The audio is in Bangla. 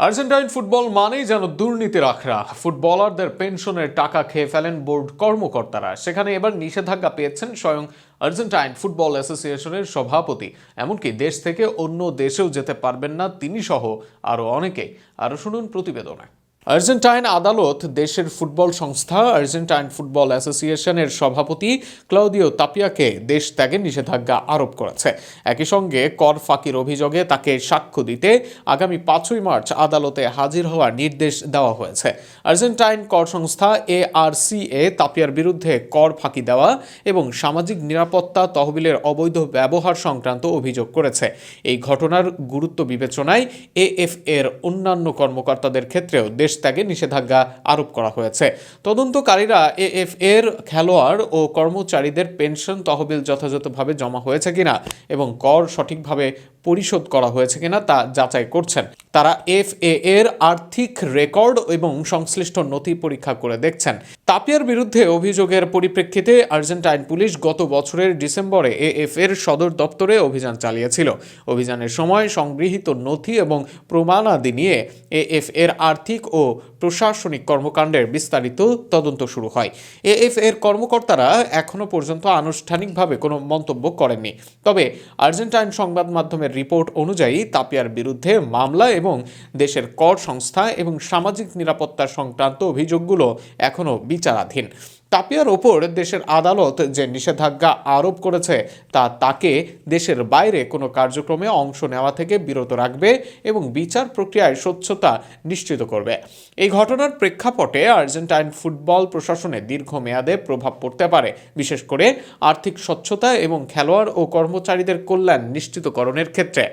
আর্জেন্টাইন ফুটবল মানেই যেন দুর্নীতির আখড়া। ফুটবলারদের পেনশনের টাকা খেয়ে ফেলেন বোর্ড কর্মকর্তারা। সেখানে এবার নিষেধাজ্ঞা পেয়েছেন স্বয়ং আর্জেন্টাইন ফুটবল অ্যাসোসিয়েশনের সভাপতি। এমনকি দেশ থেকে অন্য দেশেও যেতে পারবেন না তিনি সহ আরও অনেকে। আরও শুনুন প্রতিবেদনে। আর্জেন্টাইন আদালত দেশের ফুটবল সংস্থা আর্জেন্টাইন ফুটবল অ্যাসোসিয়েশনের সভাপতি ক্লাউদিও তাপিয়াকে দেশ ত্যাগের নিষেধাজ্ঞা আরোপ করেছে। একই সঙ্গে কর ফাঁকির অভিযোগে তাকে সাক্ষ্য দিতে আগামী 5ই মার্চ আদালতে হাজির হওয়ার নির্দেশ দেওয়া হয়েছে। আর্জেন্টাইন কর সংস্থা ARCA তাপিয়ার বিরুদ্ধে কর ফাঁকি দেওয়া এবং সামাজিক নিরাপত্তা তহবিলের অবৈধ ব্যবহার সংক্রান্ত অভিযোগ করেছে। এই ঘটনার গুরুত্ব বিবেচনায় AF-এর অন্যান্য কর্মকর্তাদের ক্ষেত্রেও দেশ ত্যাগে নিষেধাজ্ঞা আরোপ করা হয়েছে। তদন্তকারীরা AF-এর খেলোয়াড় ও কর্মচারীদের পেনশন তহবিল যথাযথভাবে জমা হয়েছে কিনা এবং কর সঠিকভাবে পরিশোধ করা হয়েছে কিনা তা যাচাই করছেন। তারা FA-এর আর্থিক রেকর্ড এবং সংশ্লিষ্ট নথি পরীক্ষা করে দেখছেন। তাপিয়ার বিরুদ্ধে অভিযোগের পরিপ্রেক্ষিতে আর্জেন্টাইন পুলিশ গত বছরের ডিসেম্বরে AF-এর সদর দপ্তরে অভিযান চালিয়েছিল। অভিযানের সময় সংগৃহীত নথি এবং প্রমাণাদি নিয়ে AF-এর আর্থিক ও প্রশাসনিক কর্মকাণ্ডের বিস্তারিত তদন্ত শুরু হয়। AF-এর কর্মকর্তারা এখনো পর্যন্ত আনুষ্ঠানিকভাবে কোনো মন্তব্য করেননি। তবে আর্জেন্টাইন সংবাদ মাধ্যমের রিপোর্ট অনুযায়ী তাপিয়ার বিরুদ্ধে মামলা এবং দেশের কর সংস্থা এবং সামাজিক নিরাপত্তা সংক্রান্ত অভিযোগগুলো এখনও বিচারাধীন। তাপিয়ার ওপর দেশের আদালত যে নিষেধাজ্ঞা আরোপ করেছে তা তাকে দেশের বাইরে কোনো কার্যক্রমে অংশ নেওয়া থেকে বিরত রাখবে এবং বিচার প্রক্রিয়ায় স্বচ্ছতা নিশ্চিত করবে। এই ঘটনার প্রেক্ষাপটে আর্জেন্টাইন ফুটবল প্রশাসনে দীর্ঘমেয়াদে প্রভাব পড়তে পারে, বিশেষ করে আর্থিক স্বচ্ছতা এবং খেলোয়াড় ও কর্মচারীদের কল্যাণ নিশ্চিতকরণের ক্ষেত্রে।